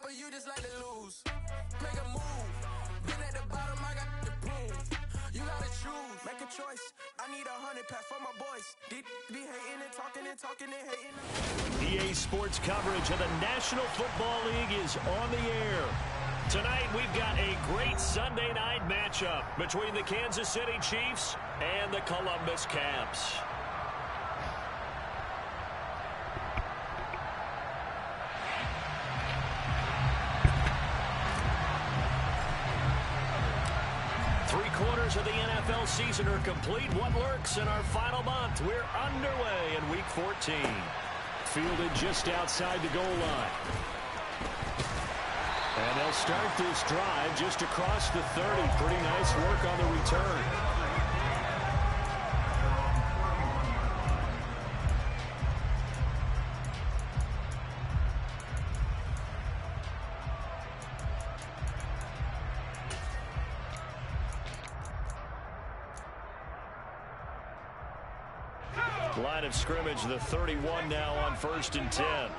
Or you just like to lose. Make a move. Been at the bottom, I got the proof. You gotta choose. Make a choice. I need 100 pack for my boys. Be hating and talking and talking and hating. EA Sports coverage of the National Football League is on the air. Tonight, we've got a great Sunday night matchup between the Kansas City Chiefs and the Columbus Camps. Three-quarters of the NFL season are complete. What lurks in our final month? We're underway in Week 14. Fielded just outside the goal line. And they'll start this drive just across the 30. Pretty nice work on the return. Line of scrimmage, the 31 now on 1st and 10.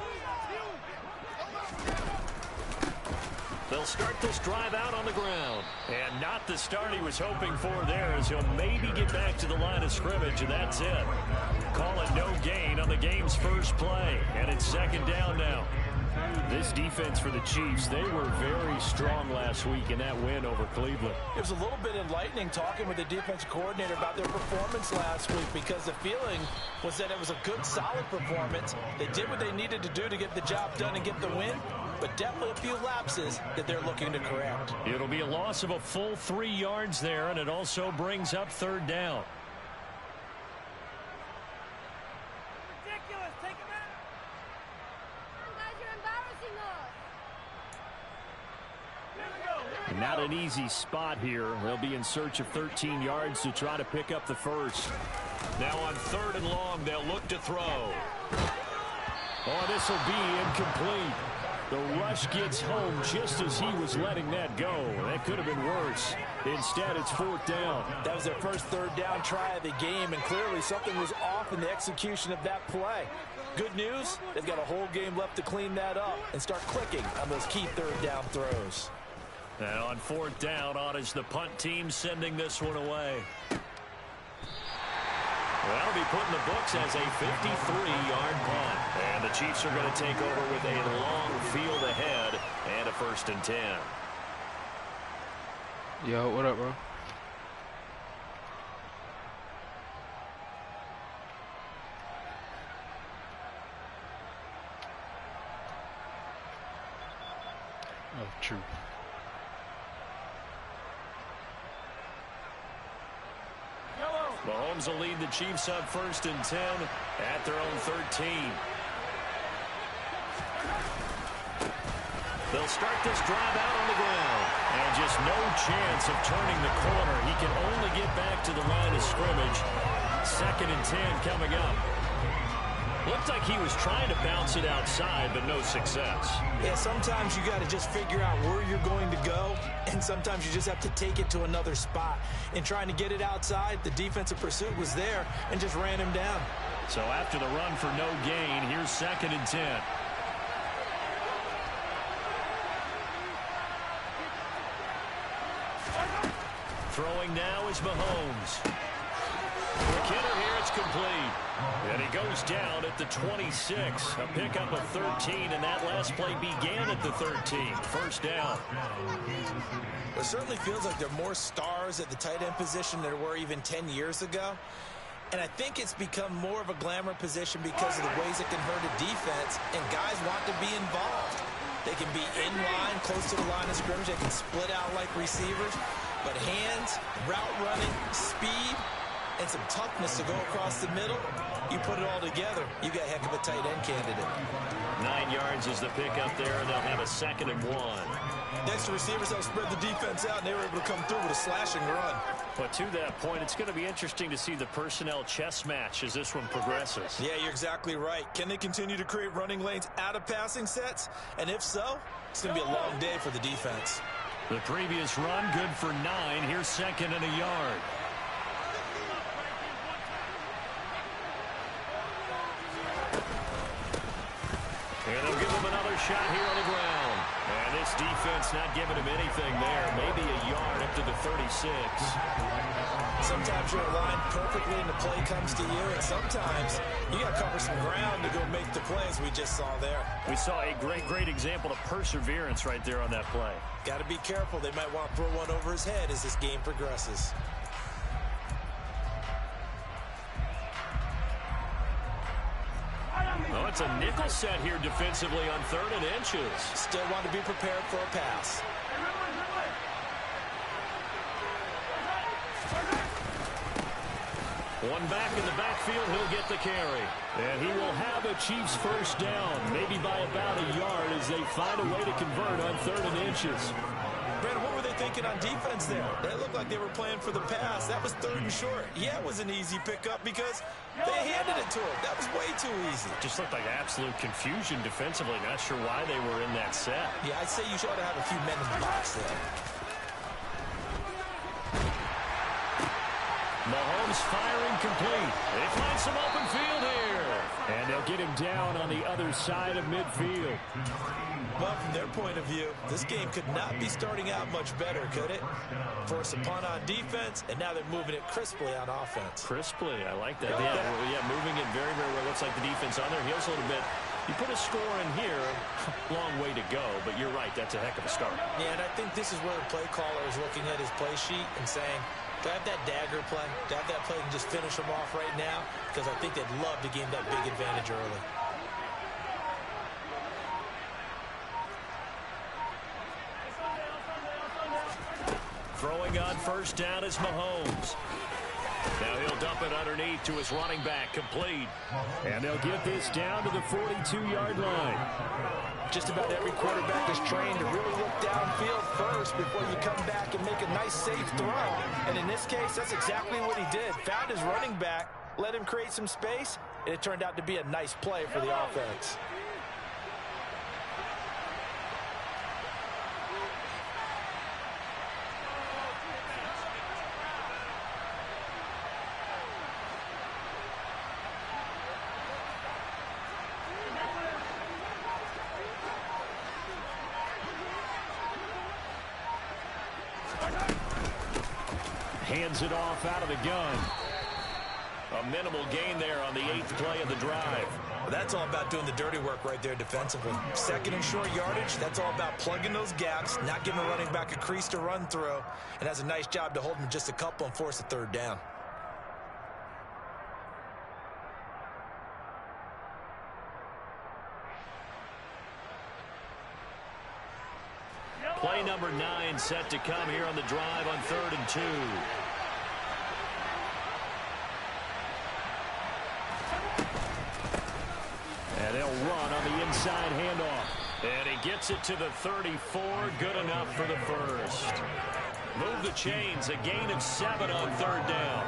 They'll start this drive out on the ground. And not the start he was hoping for there, as he'll maybe get back to the line of scrimmage, and that's it. Call it no gain on the game's first play. And it's 2nd down now. This defense for the Chiefs, they were very strong last week in that win over Cleveland. It was a little bit enlightening talking with the defense coordinator about their performance last week, because the feeling was that it was a good, solid performance. They did what they needed to do to get the job done and get the win, but definitely a few lapses that they're looking to correct. It'll be a loss of a full 3 yards there, and it also brings up 3rd down. Not an easy spot here. They'll be in search of 13 yards to try to pick up the first. Now on 3rd and long, they'll look to throw. Oh, this will be incomplete. The rush gets home just as he was letting that go. That could have been worse. Instead, it's 4th down. That was their first 3rd down try of the game, and clearly something was off in the execution of that play. Good news, they've got a whole game left to clean that up and start clicking on those key 3rd down throws. And on 4th down, on is the punt team sending this one away. That'll be put in the books as a 53-yard punt. And the Chiefs are going to take over with a long field ahead and a 1st and 10. Yo, what up, bro? Oh, true. Mahomes will lead the Chiefs up 1st and 10 at their own 13. They'll start this drive out on the ground. And just no chance of turning the corner. He can only get back to the line of scrimmage. 2nd and 10 coming up. Looked like he was trying to bounce it outside, but no success. Yeah, sometimes you got to just figure out where you're going to go, and sometimes you just have to take it to another spot. In trying to get it outside, the defensive pursuit was there and just ran him down. So after the run for no gain, here's 2nd and 10. Throwing now is Mahomes. McKinnon here, it's complete. And he goes down at the 26. A pickup of 13, and that last play began at the 13. 1st down. It certainly feels like there are more stars at the tight end position than there were even 10 years ago. And I think it's become more of a glamour position because of the ways it can hurt a defense, and guys want to be involved. They can be in line, close to the line of scrimmage. They can split out like receivers. But hands, route running, speed, and some toughness to go across the middle, you put it all together, you got a heck of a tight end candidate. 9 yards is the pickup there, and they'll have a 2nd and 1. Next to receivers, they'll spread the defense out, and they were able to come through with a slashing run. But to that point, it's going to be interesting to see the personnel chess match as this one progresses. Yeah, you're exactly right. Can they continue to create running lanes out of passing sets? And if so, it's going to be a long day for the defense. The previous run, good for 9. Here's 2nd and a yard. And they'll give him another shot here on the ground. defense not giving him anything there. Maybe a yard up to the 36. Sometimes you're aligned perfectly and the play comes to you, and sometimes you got to cover some ground to go make the plays we just saw there. We saw a great example of perseverance right there on that play. Got to be careful. They might want to throw one over his head as this game progresses. Oh, it's a nickel set here defensively on 3rd and inches. Still want to be prepared for a pass. One back in the backfield, he'll get the carry. And he will have a Chiefs first down, maybe by about a yard as they find a way to convert on 3rd and inches. Brandon, what were they thinking on defense there? They looked like they were playing for the pass. That was 3rd and short. Yeah, it was an easy pickup because they handed it to him. That was way too easy. Just looked like absolute confusion defensively. Not sure why they were in that set. Yeah, I'd say you should have a few men in the box there. Mahomes firing complete. They find some open field here. And they'll get him down on the other side of midfield. Well, from their point of view, this game could not be starting out much better, could it? Force a punt on defense, and now they're moving it crisply on offense. Crisply, I like that. Yeah, moving it very well. Looks like the defense on their heels a little bit. You put a score in here, long way to go, but you're right, that's a heck of a start. Yeah, and I think this is where the play caller is looking at his play sheet and saying, do I have that dagger play? Do I have that play and just finish them off right now? Because I think they'd love to gain that big advantage early. Throwing on first down is Mahomes. Now he'll dump it underneath to his running back, complete. And they'll get this down to the 42-yard line. Just about every quarterback is trained to really look downfield first before you come back and make a nice, safe throw. And in this case, that's exactly what he did. Found his running back, let him create some space, and it turned out to be a nice play for the offense. Hands it off out of the gun. A minimal gain there on the 8th play of the drive. Well, that's all about doing the dirty work right there defensively. 2nd and short yardage, that's all about plugging those gaps, not giving a running back a crease to run through, and has a nice job to hold him just a couple and force a 3rd down. Play number 9 set to come here on the drive on 3rd and 2. And they'll run on the inside handoff. And he gets it to the 34. Good enough for the first. Move the chains. A gain of 7 on 3rd down.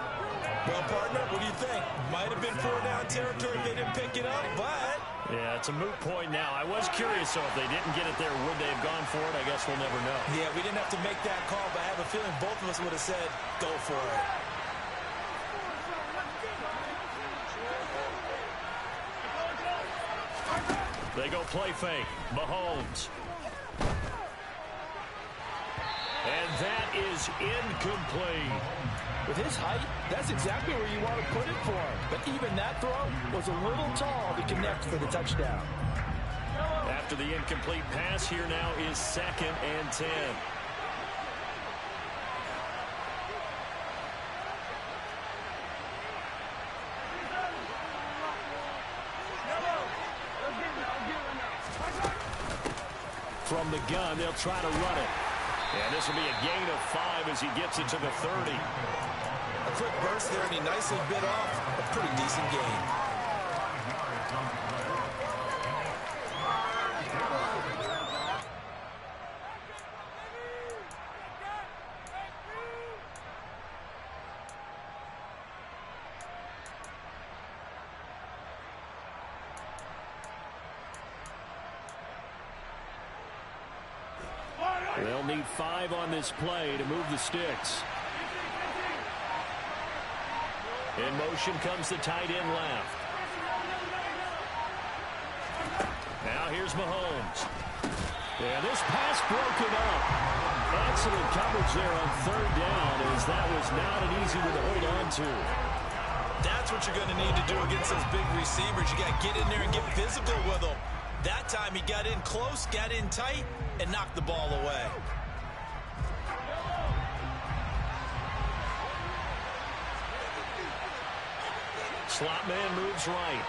Well, partner, what do you think? Might have been 4-down territory if they didn't pick it up, but... Yeah, it's a moot point now. I was curious, so if they didn't get it there, would they have gone for it? I guess we'll never know. Yeah, we didn't have to make that call, but I have a feeling both of us would have said, go for it. They go play fake. Mahomes. And that is incomplete. With his height, that's exactly where you want to put it for him. But even that throw was a little tall to connect for the touchdown. After the incomplete pass, here now is 2nd and 10. From the gun, they'll try to run it. And this will be a gain of 5 as he gets it to the 30. A quick burst there, and he nicely bit off a pretty decent gain. They'll need 5 on this play to move the sticks. In motion comes the tight end left. Now here's Mahomes. And this pass broken up. Excellent coverage there on third down, as that was not an easy one to hold on to. That's what you're going to need to do against those big receivers. You got to get in there and get physical with them. That time he got in close, got in tight, and knocked the ball away. Slot man moves right.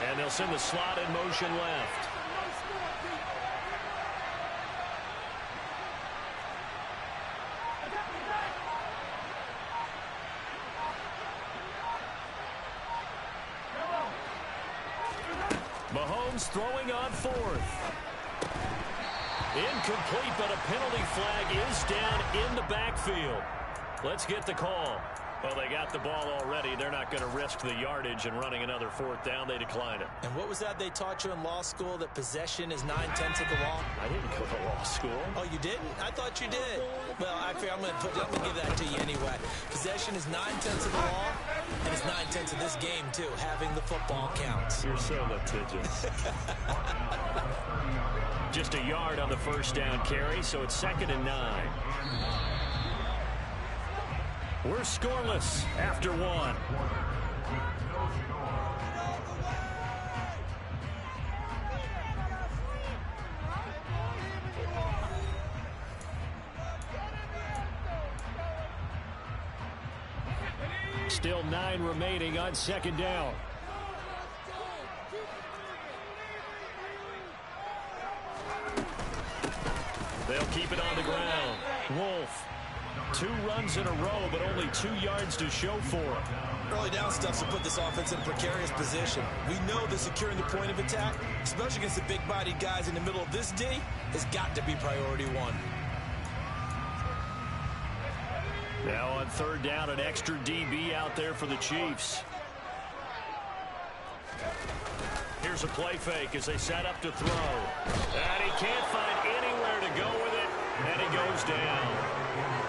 And they'll send the slot in motion left. Mahomes throwing on fourth. Incomplete, but a penalty flag is down in the backfield. Let's get the call. Well, they got the ball already. They're not going to risk the yardage and running another fourth down. They decline it. And what was that they taught you in law school, that possession is 9/10 of the law? I didn't go to law school. Oh, you didn't? I thought you did. Well, I figure I'm going to give that to you anyway. Possession is 9/10 of the law, and it's 9/10 of this game, too. Having the football counts. You're so litigious. Just a yard on the first down carry, so it's 2nd and 9. We're scoreless after one. Still 9 remaining on 2nd down. They'll keep it on the ground. Wolf. 2 runs in a row, but only 2 yards to show for it. Early down stuff to put this offense in a precarious position. We know that securing the point of attack, especially against the big-bodied guys in the middle of this D, has got to be priority 1. Now on 3rd down, an extra DB out there for the Chiefs. Here's a play fake as they set up to throw. And he can't find anywhere to go with it, and he goes down.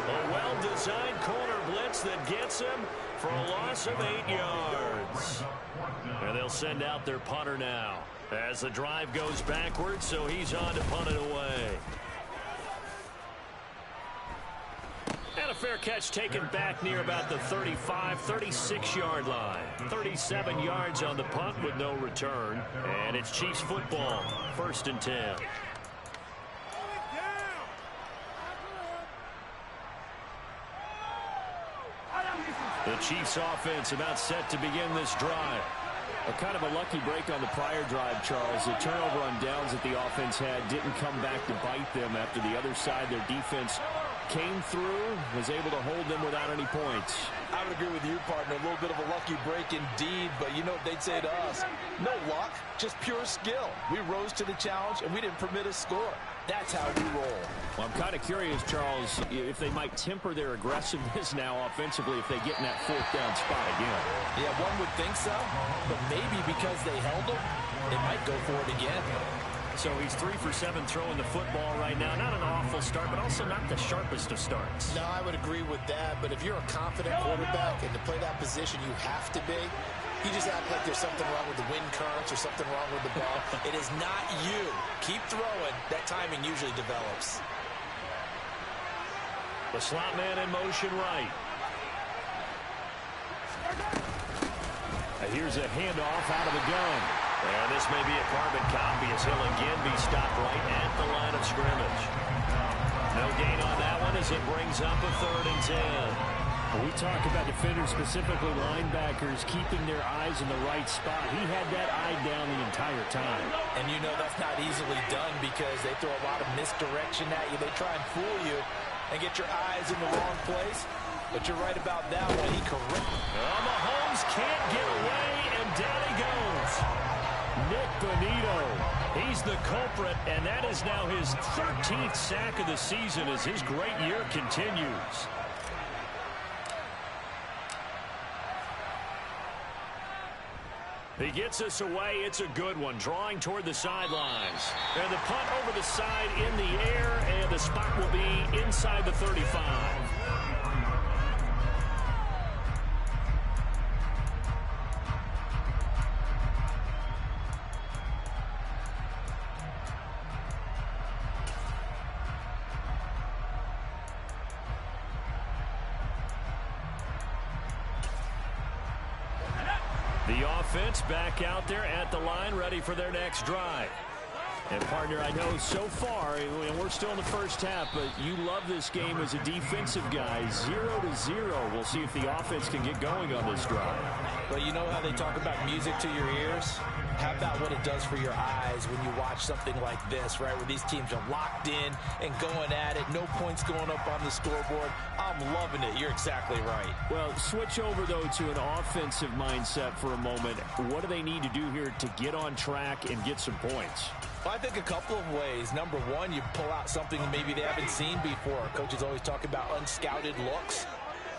A well-designed corner blitz that gets him for a loss of 8 yards. And they'll send out their punter now as the drive goes backwards, so he's on to punt it away. And a fair catch taken back near about the 35, 36-yard line. 37 yards on the punt with no return. And it's Chiefs football, 1st and 10. The Chiefs offense about set to begin this drive. A kind of a lucky break on the prior drive, Charles. The turnover on downs that the offense had didn't come back to bite them after the other side. Their defense came through, was able to hold them without any points. I would agree with you, partner. A little bit of a lucky break indeed, but you know what they'd say to us? No luck, just pure skill. We rose to the challenge, and we didn't permit a score. That's how we roll. Well, I'm kind of curious, Charles, if they might temper their aggressiveness now offensively if they get in that 4th down spot again. Yeah, one would think so, but maybe because they held them, they might go for it again. So he's 3 for 7 throwing the football right now. Not an awful start, but also not the sharpest of starts. No, I would agree with that. But if you're a confident quarterback and to play that position, you have to be. You just act like there's something wrong with the wind currents or something wrong with the ball. It is not you. Keep throwing. That timing usually develops. The slot man in motion right. And here's a handoff out of the gun. And this may be a carbon copy as he'll again be stopped right at the line of scrimmage. No gain on that one as it brings up a 3rd and 10. We talk about defenders, specifically linebackers, keeping their eyes in the right spot. He had that eye down the entire time. And you know that's not easily done because they throw a lot of misdirection at you. They try and fool you and get your eyes in the wrong place. But you're right about that one. He correct. Mahomes can't get away, and down he goes. Nick Bonito, he's the culprit, and that is now his 13th sack of the season as his great year continues. He gets us away. It's a good one, drawing toward the sidelines. And the punt over the side in the air, and the spot will be inside the 35. The offense back out there at the line, ready for their next drive. And, partner, I know so far, and we're still in the first half, but you love this game as a defensive guy. 0-0. We'll see if the offense can get going on this drive. Well, you know how they talk about music to your ears? How about what it does for your eyes when you watch something like this, right, where these teams are locked in and going at it, no points going up on the scoreboard. I'm loving it. You're exactly right. Well, switch over, though, to an offensive mindset for a moment. What do they need to do here to get on track and get some points? Well, I think a couple of ways. Number one, you pull out something maybe they haven't seen before. Coaches always talk about unscouted looks.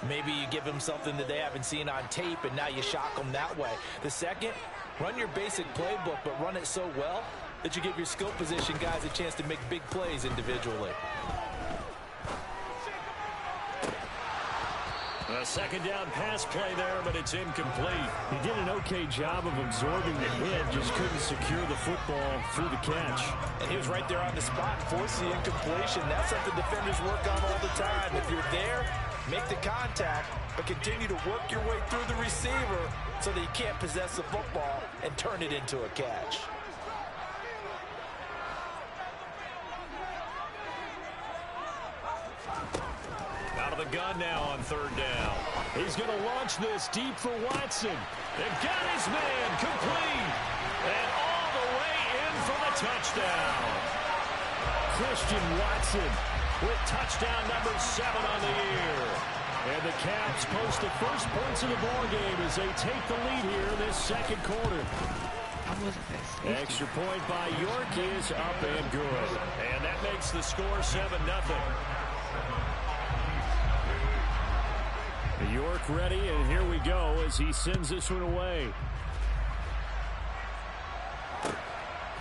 Maybe you give them something that they haven't seen on tape, and now you shock them that way. The second, run your basic playbook, but run it so well that you give your skill position guys a chance to make big plays individually. A second down pass play there, but it's incomplete. He did an okay job of absorbing the hit, just couldn't secure the football through the catch. And he was right there on the spot, force the incompletion. That's something defenders work on all the time. If you're there, make the contact, but continue to work your way through the receiver so that you can't possess the football and turn it into a catch. Out of the gun now on third down. He's going to launch this deep for Watson. They've got his man complete. And all the way in for the touchdown. Christian Watson with touchdown number 7 on the year. And the Caps post the first points of the ballgame as they take the lead here in this second quarter. Extra point by York is up and good. And that makes the score 7-0. York ready, and here we go as he sends this one away.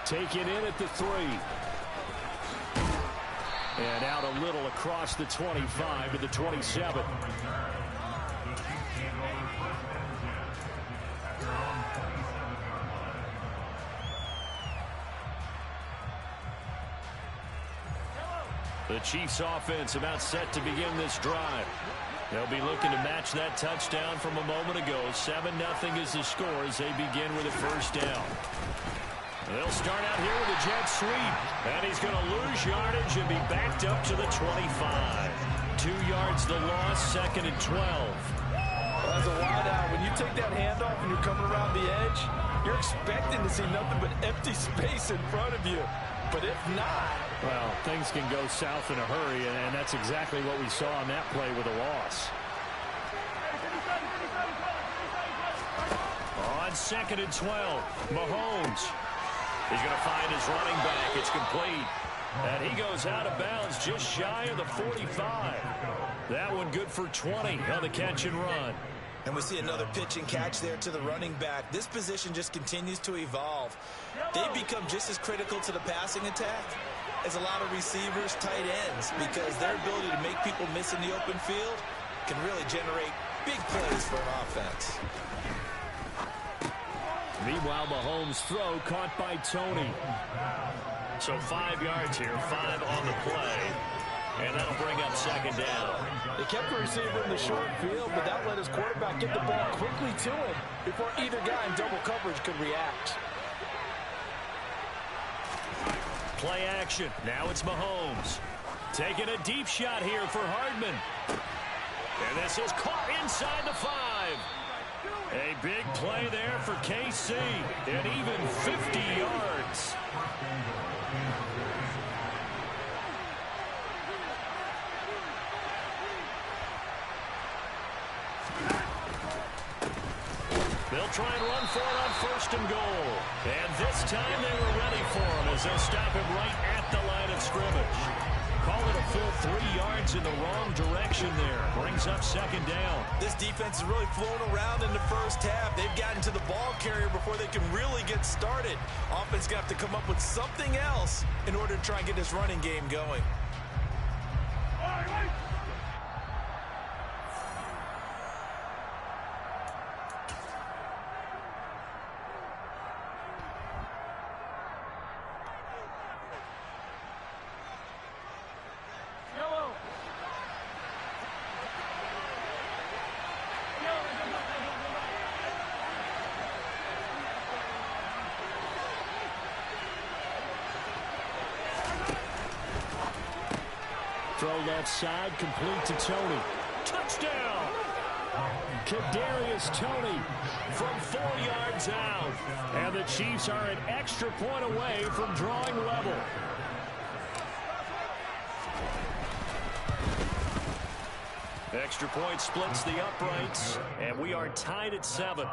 Take it in at the 3. And out a little across the 25 to the 27. The Chiefs offense about set to begin this drive. They'll be looking to match that touchdown from a moment ago. 7-0 is the score as they begin with a first down. They'll start out here with a jet sweep. And he's going to lose yardage and be backed up to the 25. 2 yards the loss, 2nd and 12. Well, as a wideout, when you take that handoff and you're coming around the edge, you're expecting to see nothing but empty space in front of you. But if not, well, things can go south in a hurry, and that's exactly what we saw on that play with a loss. On 2nd and 12, Mahomes. He's going to find his running back. It's complete. And he goes out of bounds just shy of the 45. That one good for 20 on the catch and run. And we see another pitch and catch there to the running back. This position just continues to evolve. They become just as critical to the passing attack as a lot of receivers, tight ends, because their ability to make people miss in the open field can really generate big plays for an offense. Meanwhile, Mahomes' throw caught by Tony. So 5 yards here, 5 on the play. And that'll bring up second down. They kept the receiver in the short field, but that let his quarterback get the ball quickly to him before either guy in double coverage could react. Play action. Now it's Mahomes. Taking a deep shot here for Hardman. And this is caught inside the 5. A big play there for KC. And even 50 yards. They'll try and run for it on 1st and goal. And this time they were ready for him as they'll stop him right at the line of scrimmage. Call it a full 3 yards in the wrong direction there. Brings up second down. This defense is really flown around in the first half. They've gotten to the ball carrier before they can really get started. Offense got to come up with something else in order to try and get this running game going. Throw left side, complete to Tony. Touchdown! Kadarius Toney from 4 yards out. And the Chiefs are an extra point away from drawing level. Extra point splits the uprights, and we are tied at 7.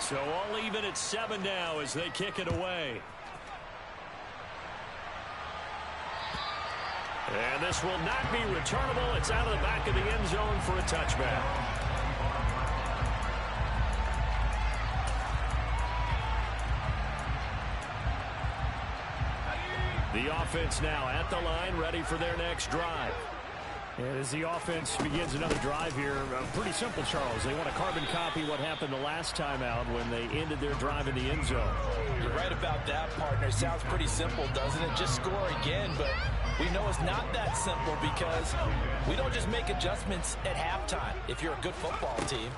So all even at 7 now as they kick it away. And this will not be returnable. It's out of the back of the end zone for a touchback. The offense now at the line, ready for their next drive. And as the offense begins another drive here, pretty simple, Charles. They want to carbon copy what happened the last time out when they ended their drive in the end zone. You're right about that, partner. Sounds pretty simple, doesn't it? Just score again, but we know it's not that simple because we don't just make adjustments at halftime. If you're a good football team,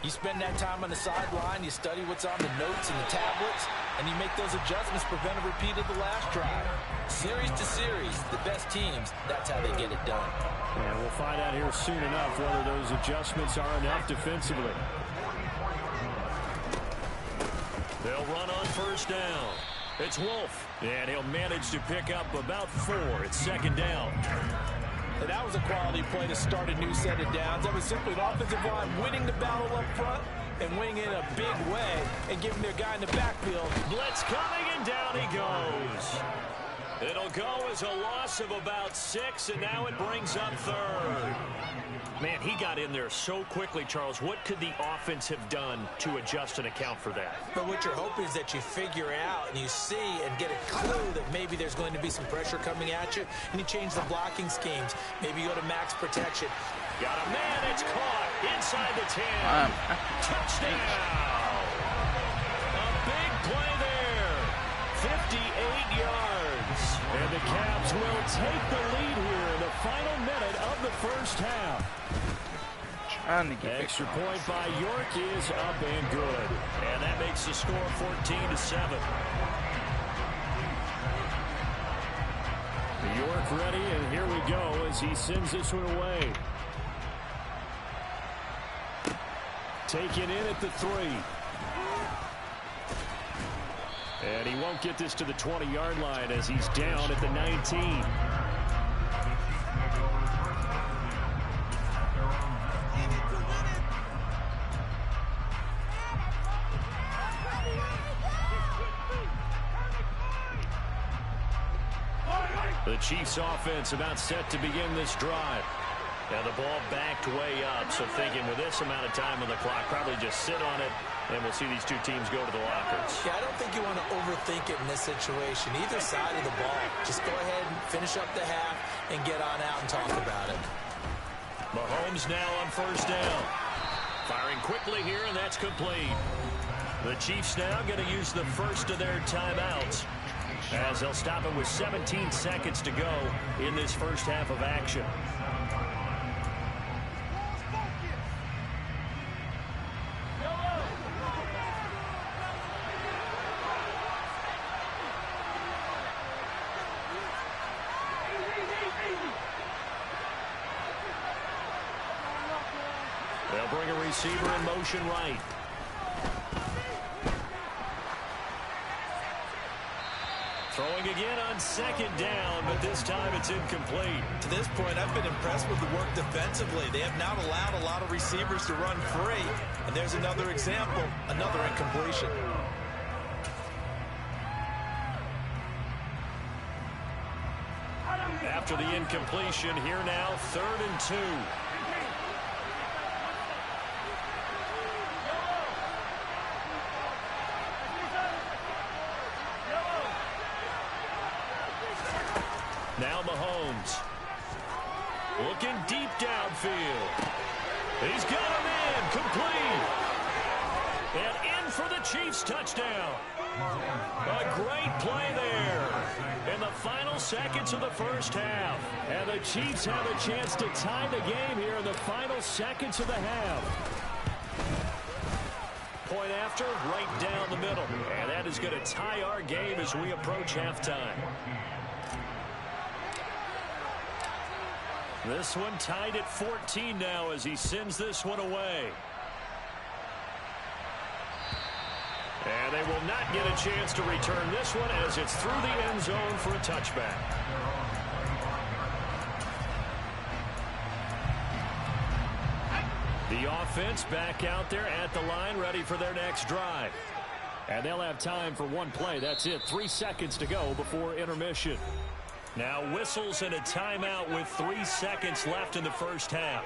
you spend that time on the sideline, you study what's on the notes and the tablets, and you make those adjustments, prevent a repeat of the last drive. Series to series, the best teams, that's how they get it done. And we'll find out here soon enough whether those adjustments are enough defensively. They'll run on first down. It's Wolf, and he'll manage to pick up about 4. It's second down. And that was a quality play to start a new set of downs. That was simply an offensive line winning the battle up front and winning in a big way and giving their guy in the backfield. Blitz coming, and down he goes. It'll go as a loss of about 6, and now it brings up 3rd. Man, he got in there so quickly, Charles. What could the offense have done to adjust and account for that? But what you're hoping is that you figure out and you see and get a clue that maybe there's going to be some pressure coming at you, and you change the blocking schemes. Maybe you go to max protection. Got a man, it's caught inside the 10. Touchdown! A big play there. 58 yards. And the Cavs will take the lead here in the final minute of the first half. Extra point by York is up and good. And that makes the score 14-7. York ready, and here we go as he sends this one away. Taken in at the 3. And he won't get this to the 20-yard line as he's down at the 19. The Chiefs offense about set to begin this drive. Now the ball backed way up, so thinking with this amount of time on the clock, probably just sit on it, and we'll see these two teams go to the lockers. Yeah, I don't think you want to overthink it in this situation. Either side of the ball. Just go ahead and finish up the half and get on out and talk about it. Mahomes now on first down. Firing quickly here, and that's complete. The Chiefs now going to use the first of their timeouts as they'll stop it with 17 seconds to go in this first half of action. They'll bring a receiver in motion right. Throwing again on second down, but this time it's incomplete. To this point, I've been impressed with the work defensively. They have not allowed a lot of receivers to run free. And there's another example, another incompletion. After the incompletion, here now, 3rd and 2. Now Mahomes. Looking deep downfield. He's got him in. Complete. And in for the Chiefs touchdown. A great play there in the final seconds of the first half. And the Chiefs have a chance to tie the game here in the final seconds of the half. Point point after, right down the middle. And that is going to tie our game as we approach halftime. This one tied at 14 now as he sends this one away. And they will not get a chance to return this one as it's through the end zone for a touchback. The offense back out there at the line, ready for their next drive. And they'll have time for one play. That's it. 3 seconds to go before intermission. Now whistles and a timeout with 3 seconds left in the first half.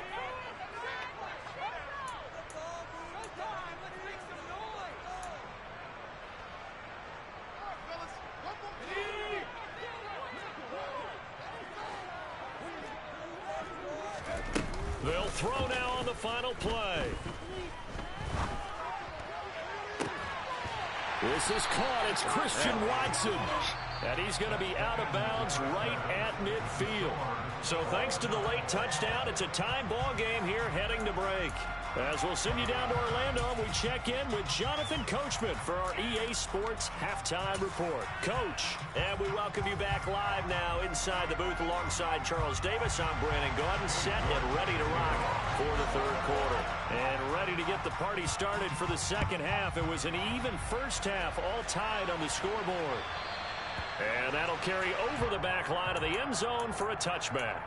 They'll throw now on the final play. This is caught. It's Christian Watson. And he's going to be out of bounds right at midfield. So thanks to the late touchdown, it's a tie ball game here heading to break. As we'll send you down to Orlando, we check in with Jonathan Coachman for our EA Sports Halftime Report. Coach, and we welcome you back live now inside the booth alongside Charles Davis. I'm Brandon Gordon, set and ready to rock for the third quarter. And ready to get the party started for the second half. It was an even first half, all tied on the scoreboard. And that'll carry over the back line of the end zone for a touchback.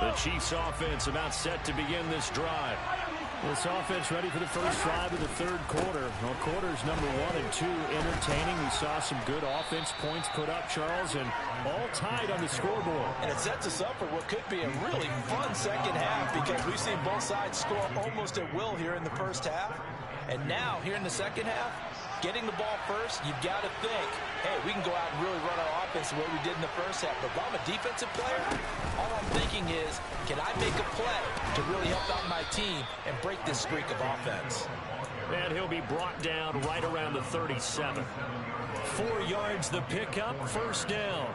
The Chiefs offense about set to begin this drive. This offense ready for the first drive of the third quarter. Well, quarters number 1 and 2 entertaining. We saw some good offense points put up, Charles, and all tied on the scoreboard. And it sets us up for what could be a really fun second half because we've seen both sides score almost at will here in the first half. And now, here in the second half, getting the ball first, you've got to think, hey, we can go out and really run our offense the way we did in the first half. But if I'm a defensive player, all I'm thinking is, can I make a play to really help out my team and break this streak of offense? And he'll be brought down right around the 37. 4 yards the pickup, first down.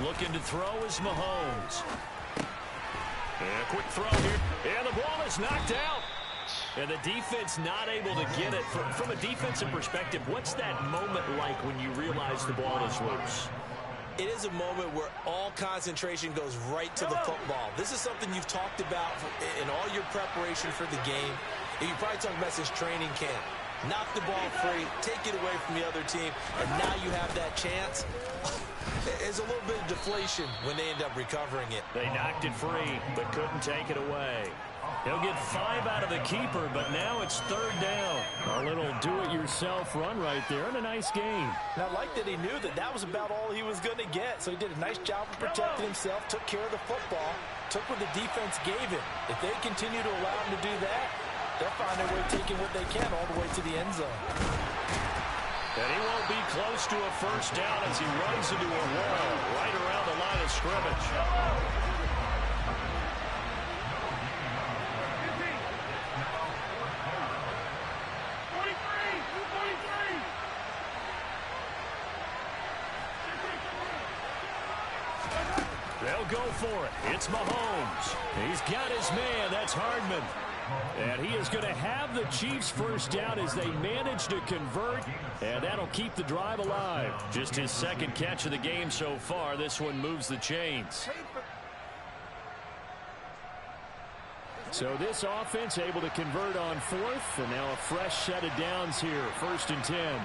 Looking to throw is Mahomes. And a quick throw here. And the ball is knocked out. And the defense not able to get it. From a defensive perspective, what's that moment like when you realize the ball is loose? It is a moment where all concentration goes right to the football. This is something you've talked about in all your preparation for the game. And you probably talked about since training camp. Knock the ball free, take it away from the other team, and now you have that chance. There's a little bit of deflation when they end up recovering it. They knocked it free, but couldn't take it away. He'll get 5 out of the keeper, but now it's third down. A little do-it-yourself run right there, and a nice game. And I like that he knew that that was about all he was going to get. So he did a nice job of protecting himself, took care of the football, took what the defense gave him. If they continue to allow him to do that, they'll find their way taking what they can all the way to the end zone. And he won't be close to a first down as he runs into a wall right around the line of scrimmage. They'll go for it. It's Mahomes. He's got his man. That's Hardman. And he is going to have the Chiefs first down as they manage to convert, and that'll keep the drive alive. Just his second catch of the game so far. This one moves the chains. So this offense able to convert on fourth, and now a fresh set of downs here. 1st and 10.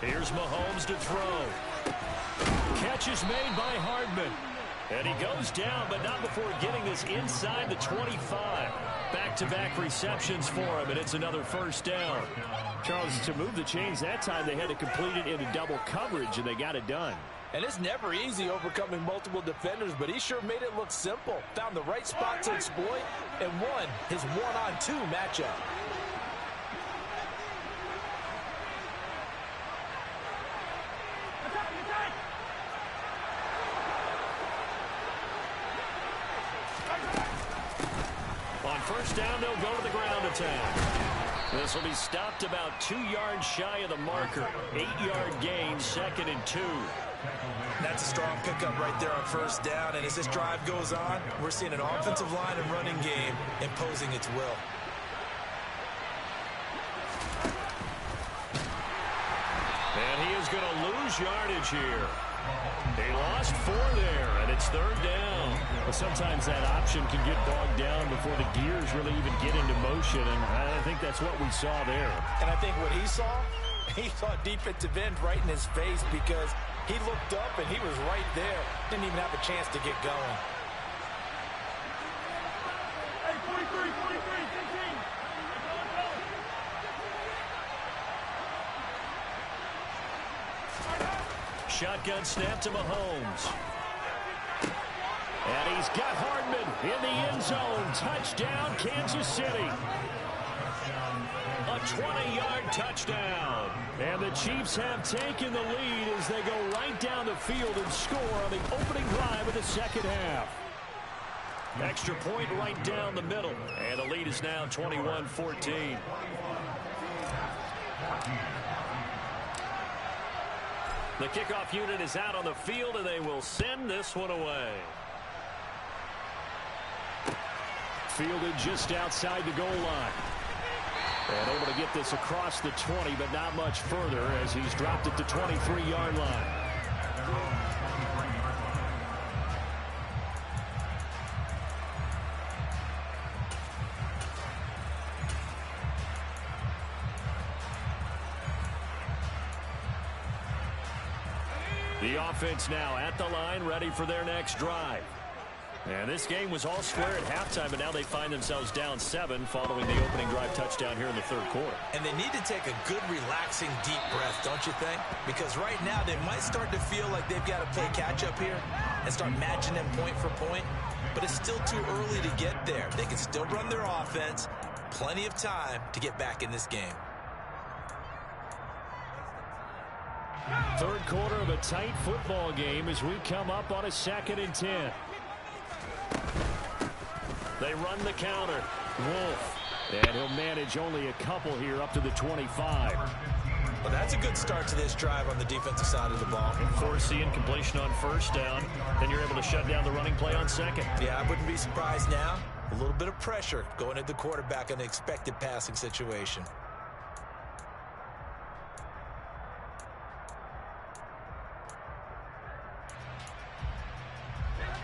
Here's Mahomes to throw. Catch is made by Hardman. And he goes down, but not before getting this inside the 25. Back-to-back receptions for him, and it's another first down. Charles, to move the chains that time, they had to complete it into double coverage, and they got it done. And it's never easy overcoming multiple defenders, but he sure made it look simple. Found the right spot to exploit and won his one-on-two matchup. On first down, they'll go to the ground attack. This will be stopped about 2 yards shy of the marker. 8-yard gain, 2nd and 2. That's a strong pickup right there on first down. And as this drive goes on, we're seeing an offensive line and running game imposing its will. And he is going to lose yardage here. They lost 4 there, and it's 3rd down. Well, sometimes that option can get bogged down before the gears really even get into motion, and I think that's what we saw there. And I think what he saw defensive end right in his face, because he looked up and he was right there. Didn't even have a chance to get going. Hey, 43, 15. Shotgun snap to Mahomes. And he's got Hardman in the end zone. Touchdown, Kansas City. A 20-yard touchdown. And the Chiefs have taken the lead as they go right down the field and score on the opening drive of the second half. Extra point right down the middle. And the lead is now 21-14. The kickoff unit is out on the field, and they will send this one away. Fielded just outside the goal line. And able to get this across the 20, but not much further as he's dropped it to 23-yard line. The offense now at the line, ready for their next drive. And this game was all square at halftime, but now they find themselves down 7 following the opening drive touchdown here in the 3rd quarter. And they need to take a good, relaxing, deep breath, don't you think? Because right now they might start to feel like they've got to play catch-up here and start matching them point for point. But it's still too early to get there. They can still run their offense. Plenty of time to get back in this game. 3rd quarter of a tight football game as we come up on a 2nd and 10. They run the counter. Wolf. And he'll manage only a couple here up to the 25. Well, that's a good start to this drive on the defensive side of the ball. Force the incompletion on first down. Then you're able to shut down the running play on 2nd. Yeah, I wouldn't be surprised now. A little bit of pressure going at the quarterback in an expected passing situation.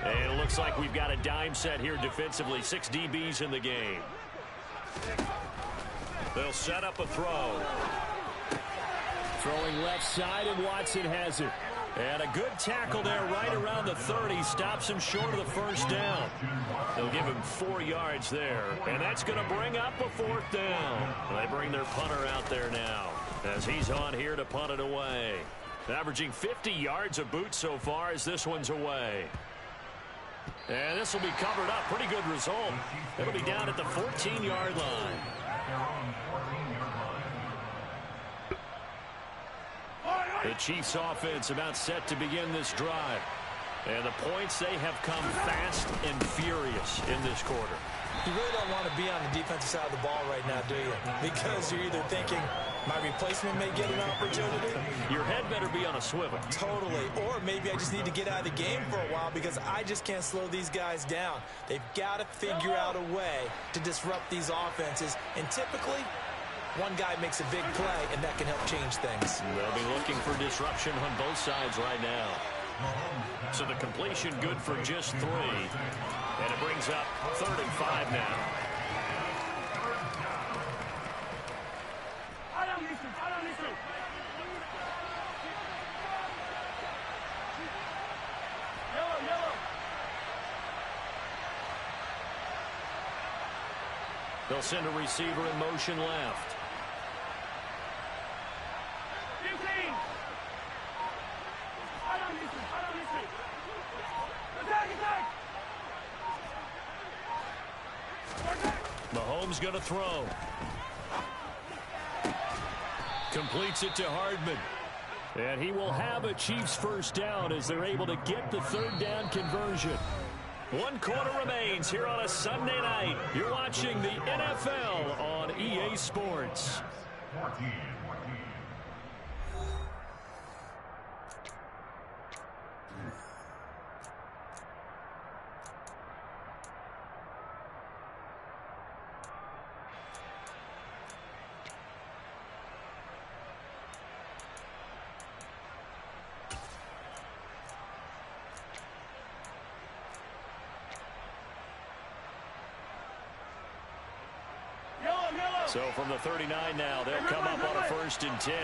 And it looks like we've got a dime set here defensively. 6 DBs in the game. They'll set up a throw. Throwing left side, and Watson has it. And a good tackle there right around the 30. Stops him short of the first down. They'll give him 4 yards there. And that's going to bring up a 4th down. They bring their punter out there now as he's on here to punt it away. Averaging 50 yards a boot so far as this one's away. And this will be covered up. Pretty good result. It'll be down at the 14-yard line. The Chiefs offense about set to begin this drive. And the points, they have come fast and furious in this quarter. You really don't want to be on the defensive side of the ball right now, do you? Because you're either thinking, my replacement may get an opportunity. Your head better be on a swivel. Totally. Or maybe I just need to get out of the game for a while because I just can't slow these guys down. They've got to figure out a way to disrupt these offenses. And typically, one guy makes a big play, and that can help change things. They'll be looking for disruption on both sides right now. So the completion good for just 3. And it brings up 3rd and 5 now. They'll send a receiver in motion left. 15. Mahomes going to throw. Completes it to Hardman. And he will have a Chiefs first down as they're able to get the third down conversion. 1 quarter remains here on a Sunday night. You're watching the NFL on EA Sports. So from the 39 now, they'll come up on a 1st and 10.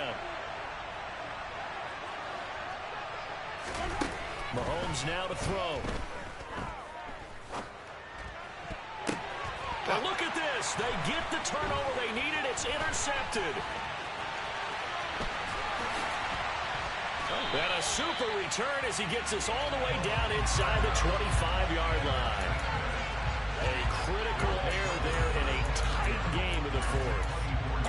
Mahomes now to throw. Well, look at this. They get the turnover they needed. It's intercepted. And a super return as he gets us all the way down inside the 25-yard line. A critical error there in a tight game of the fourth.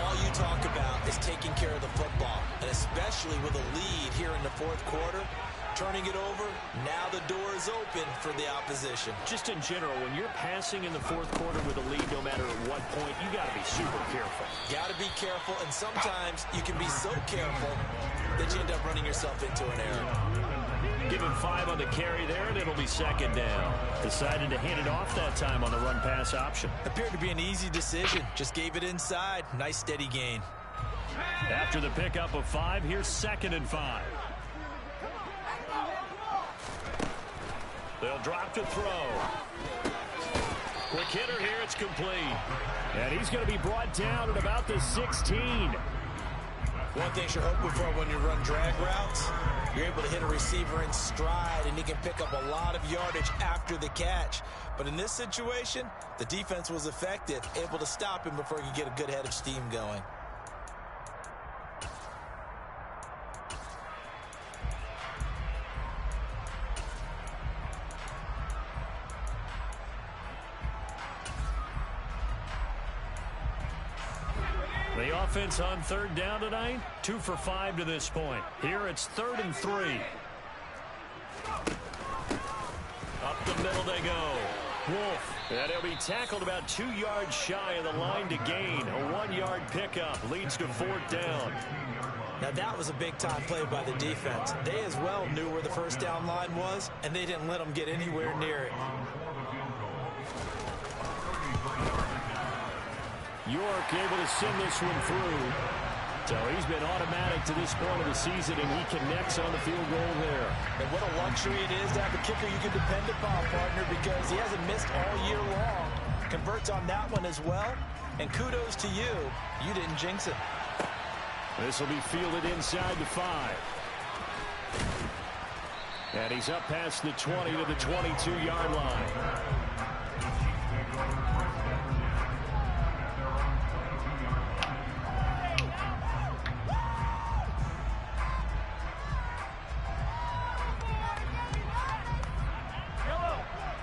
All you talk about is taking care of the football, and especially with a lead here in the fourth quarter, turning it over, now the door is open for the opposition. Just in general, when you're passing in the fourth quarter with a lead, no matter at what point, you got to be super careful. Got to be careful, and sometimes you can be so careful that you end up running yourself into an error. Give him 5 on the carry there, and it'll be 2nd down. Decided to hand it off that time on the run-pass option. Appeared to be an easy decision. Just gave it inside. Nice, steady gain. After the pickup of 5, here's 2nd and 5. They'll drop to throw. Quick hitter here, it's complete. And he's going to be brought down at about the 16. One thing you're hoping for when you run drag routes, you're able to hit a receiver in stride, and he can pick up a lot of yardage after the catch. But in this situation, the defense was effective, able to stop him before he could get a good head of steam going. The offense on 3rd down tonight, 2 for 5 to this point. Here it's 3rd and 3. Up the middle they go. Wolf. And he'll be tackled about 2 yards shy of the line to gain. A 1-yard pickup leads to 4th down. Now that was a big-time play by the defense. They as well knew where the first down line was, and they didn't let them get anywhere near it. York able to send this one through. So he's been automatic to this point of the season, and he connects on the field goal there. And what a luxury it is to have a kicker you can depend upon, partner, because he hasn't missed all year long. Converts on that one as well. And kudos to you. You didn't jinx it. This will be fielded inside the 5. And he's up past the 20 to the 22-yard line.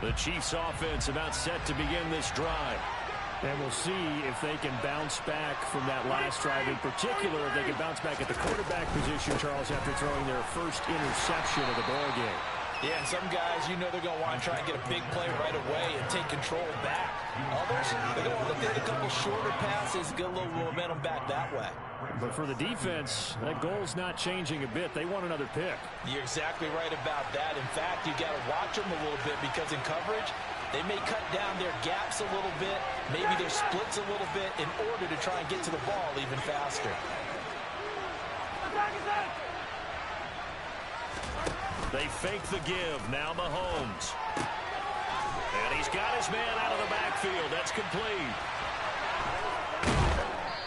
The Chiefs offense about set to begin this drive. And we'll see if they can bounce back from that last drive. In particular, if they can bounce back at the quarterback position, Charles, after throwing their first interception of the ball game. Yeah, and some guys, you know they're going to want to try and get a big play right away and take control back. Others, they're going to look at a couple shorter passes, get a little momentum back that way. But for the defense, that goal's not changing a bit. They want another pick. You're exactly right about that. In fact, you got to watch them a little bit because in coverage, they may cut down their gaps a little bit, maybe their splits a little bit in order to try and get to the ball even faster. They fake the give. Now Mahomes. And he's got his man out of the backfield. That's complete.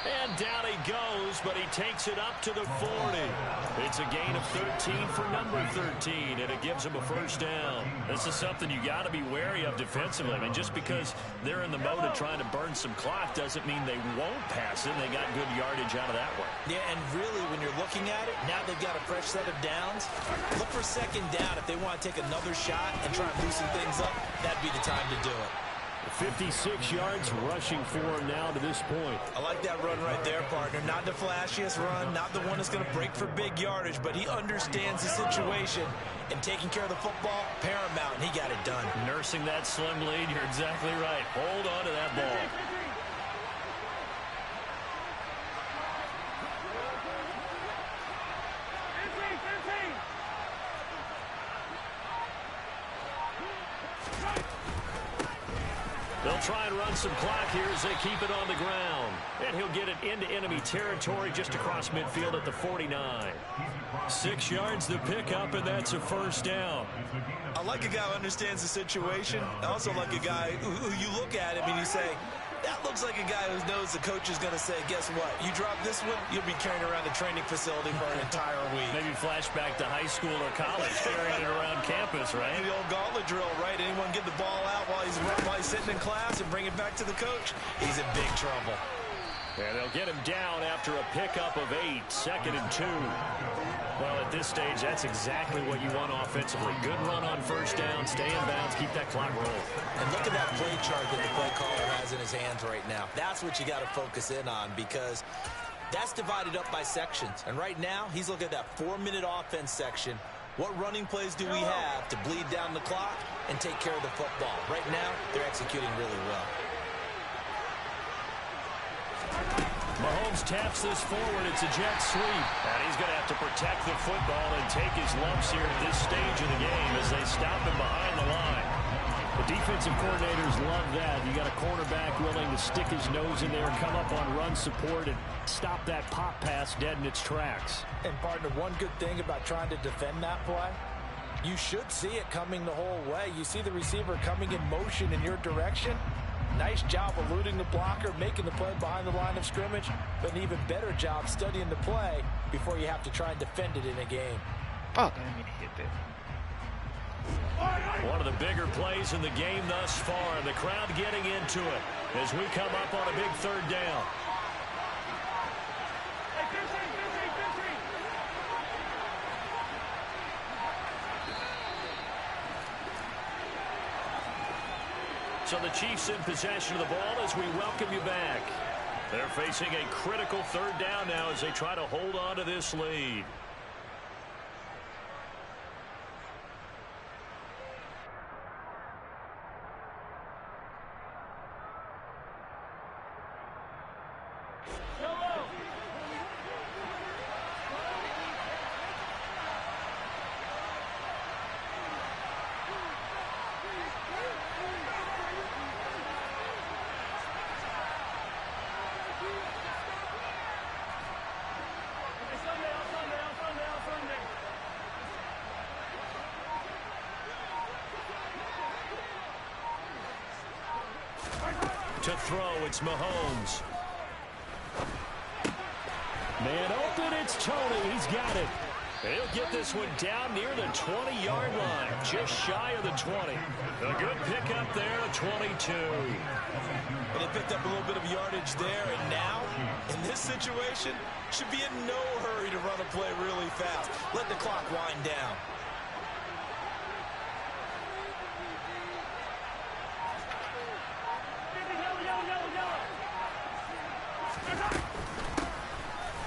And down he goes, but he takes it up to the 40. It's a gain of 13 for number 13, and it gives him a first down. This is something you got to be wary of defensively. I mean, just because they're in the mode of trying to burn some clock doesn't mean they won't pass it. They got good yardage out of that one. Yeah, and really, when you're looking at it, now they've got a fresh set of downs. Look for 2nd down if they want to take another shot and try and loosen things up. That'd be the time to do it. 56 yards rushing for him now to this point. I like that run right there, partner. Not the flashiest run, not the one that's going to break for big yardage, but he understands the situation, and taking care of the football, paramount, and he got it done. Nursing that slim lead, you're exactly right. Hold on to that ball. They'll try and run some clock here as they keep it on the ground. And he'll get it into enemy territory just across midfield at the 49. 6 yards to pick up, and that's a first down. I like a guy who understands the situation. I also like a guy who you look at him and you say, that looks like a guy who knows the coach is going to say, guess what? You drop this one, you'll be carrying around a training facility for an entire week. Maybe flashback to high school or college, carrying it around campus, right? The old gauntlet drill, right? Anyone get the ball out while he's sitting in class and bring it back to the coach? He's in big trouble. And they'll get him down after a pickup of 8, 2nd and 2. Well, at this stage, that's exactly what you want offensively. Good run on first down, stay in bounds, keep that clock rolling. And look at that play chart that the play caller has in his hands right now. That's what you got to focus in on, because that's divided up by sections. And right now, he's looking at that 4-minute offense section. What running plays do we have to bleed down the clock and take care of the football? Right now, they're executing really well. Mahomes taps this forward. It's a jet sweep. And he's going to have to protect the football and take his lumps here at this stage of the game as they stop him behind the line. The defensive coordinators love that. You got a cornerback willing to stick his nose in there, come up on run support, and stop that pop pass dead in its tracks. And, partner, one good thing about trying to defend that play, you should see it coming the whole way. You see the receiver coming in motion in your direction. Nice job eluding the blocker, making the play behind the line of scrimmage, but an even better job studying the play before you have to try and defend it in a game. Oh, I didn't mean to hit that. One of the bigger plays in the game thus far, and the crowd getting into it as we come up on a big third down. So the Chiefs in possession of the ball as we welcome you back. They're facing a critical third down now as they try to hold on to this lead. To throw, it's Mahomes. Man open, it's Tony. He's got it. He'll get this one down near the 20-yard line, just shy of the 20. A good pickup there, 22. And they picked up a little bit of yardage there, and now, in this situation, should be in no hurry to run a play really fast. Let the clock wind down.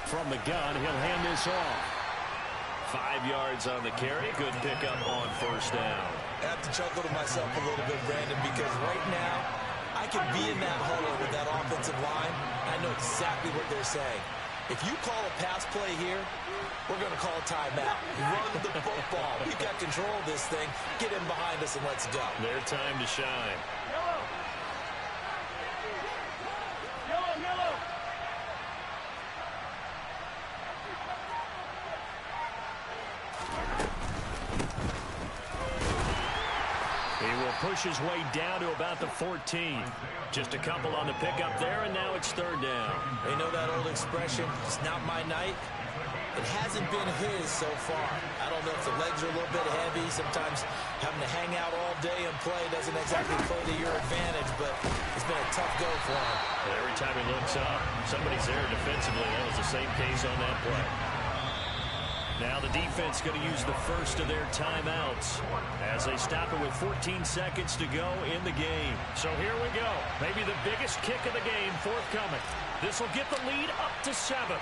From the gun, he'll hand this off. 5 yards on the carry. Good pickup on first down. I have to chuckle to myself a little bit, Brandon, because right now, I could be in that huddle with that offensive line. I know exactly what they're saying. If you call a pass play here, we're going to call a timeout. Run the football. We've got control of this thing. Get in behind us and let's go. Their time to shine. Push his way down to about the 14. Just a couple on the pickup there, and now it's third down. They know that old expression, it's not my night. It hasn't been his so far. I don't know if the legs are a little bit heavy. Sometimes having to hang out all day and play doesn't exactly play to your advantage, but it's been a tough go for him. And every time he looks up, somebody's there defensively. That was the same case on that play. Now the defense going to use the first of their timeouts as as they stop it with 14 seconds to go in the game. So here we go. Maybe the biggest kick of the game forthcoming. This will get the lead up to 7.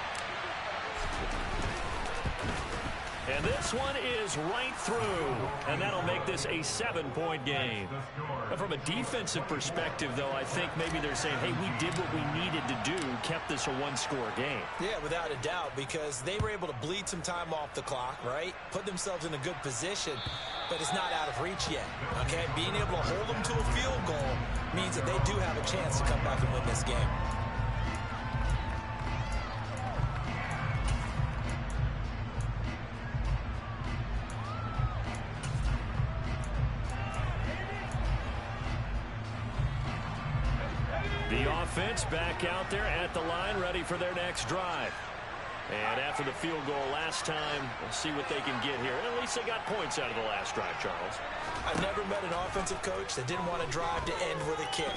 And this one is right through. And that'll make this a 7-point game. And from a defensive perspective, though, I think maybe they're saying, hey, we did what we needed to do, kept this a one-score game. Yeah, without a doubt, because they were able to bleed some time off the clock, right? Put themselves in a good position, but it's not out of reach yet, okay? Being able to hold them to a field goal means that they do have a chance to come back and win this game. The offense back out there at the line, ready for their next drive. And after the field goal last time, we'll see what they can get here. At least they got points out of the last drive, Charles. I've never met an offensive coach that didn't want to drive to end with a kick.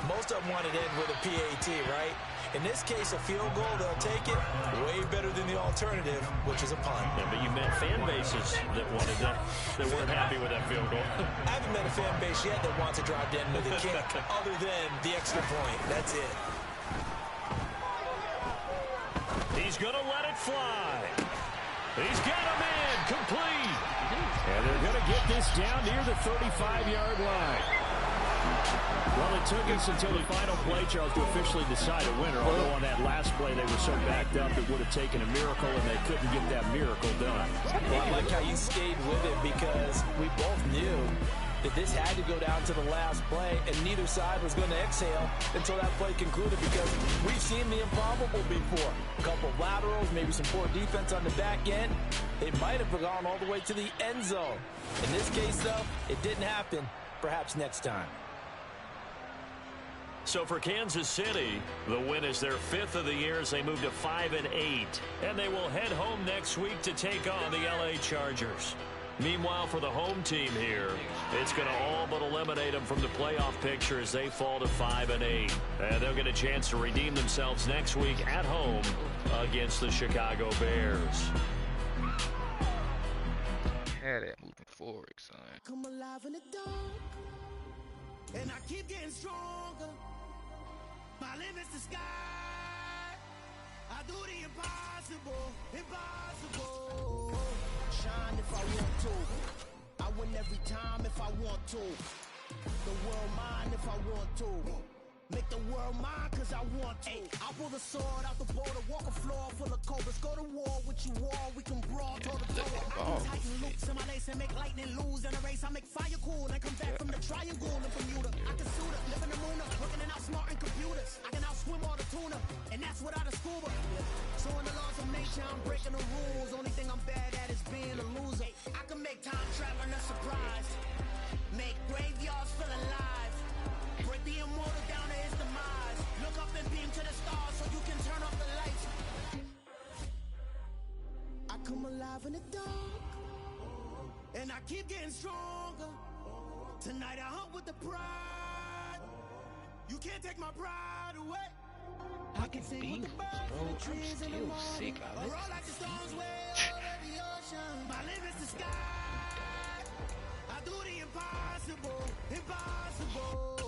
Most of them wanted to end with a PAT, right? In this case, a field goal, they'll take it way better than the alternative, which is a punt. Yeah, but you met fan bases that wanted that, that weren't happy with that field goal. I haven't met a fan base yet that wants to drive to end with a kick other than the extra point. That's it. He's going to let it fly. He's got a man complete. And they're going to get this down near the 35-yard line. Well, it took us until the final play, Charles, to officially decide a winner. Although on that last play they were so backed up it would have taken a miracle, and they couldn't get that miracle done. Well, I like how you stayed with it because we both knew that this had to go down to the last play, and neither side was going to exhale until that play concluded because we've seen the improbable before. A couple of laterals, maybe some poor defense on the back end. They might have gone all the way to the end zone. In this case, though, it didn't happen. Perhaps next time. So for Kansas City, the win is their 5th of the year as they move to 5-8. And they will head home next week to take on the LA Chargers. Meanwhile, for the home team here, it's going to all but eliminate them from the playoff picture as they fall to 5-8. And they'll get a chance to redeem themselves next week at home against the Chicago Bears. Had it moving forward, son. Come alive in the dark, and I keep getting stronger. My limit's the sky. I do the impossible, impossible. Shine if I want to. I win every time if I want to. The world mine if I want to. Make the world mine cause I want to. I'll pull the sword out the border, walk a floor full of cobras. Go to war with you all, we can brawl toe to toe. I can tighten loops in my lace and make lightning lose in a race. I make fire cool and come back from the triangle and Bermuda. I can suit up, live in the moon up, working and outsmarting computers. I can outswim all the tuna, and that's without a scuba. So in the laws of nature, I'm breaking the rules. Only thing I'm bad at is being a loser. I can make time traveling a surprise. Make graveyards feel alive. Break the immortal down to his demise. Look up and beam to the stars so you can turn off the lights. I come alive in the dark, and I keep getting stronger. Tonight I hunt with the pride. You can't take my pride away. I can sing with the birds bro. and the trees I'm in the still morning. sick of it. Roll like the stones way over the ocean. My limit's the sky. I do the impossible, impossible.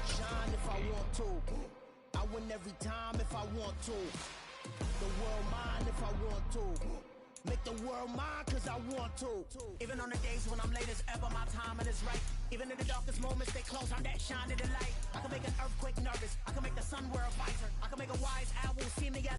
Shine if I want to. I win every time if I want to. The world mine if I want to. Make the world mine cause I want to. Even on the days when I'm late as ever, my timing is right. Even in the darkest moments, stay close, I'm that shining the light. I can make an earthquake nervous. I can make the sun wear a visor. I can make a wise owl see me as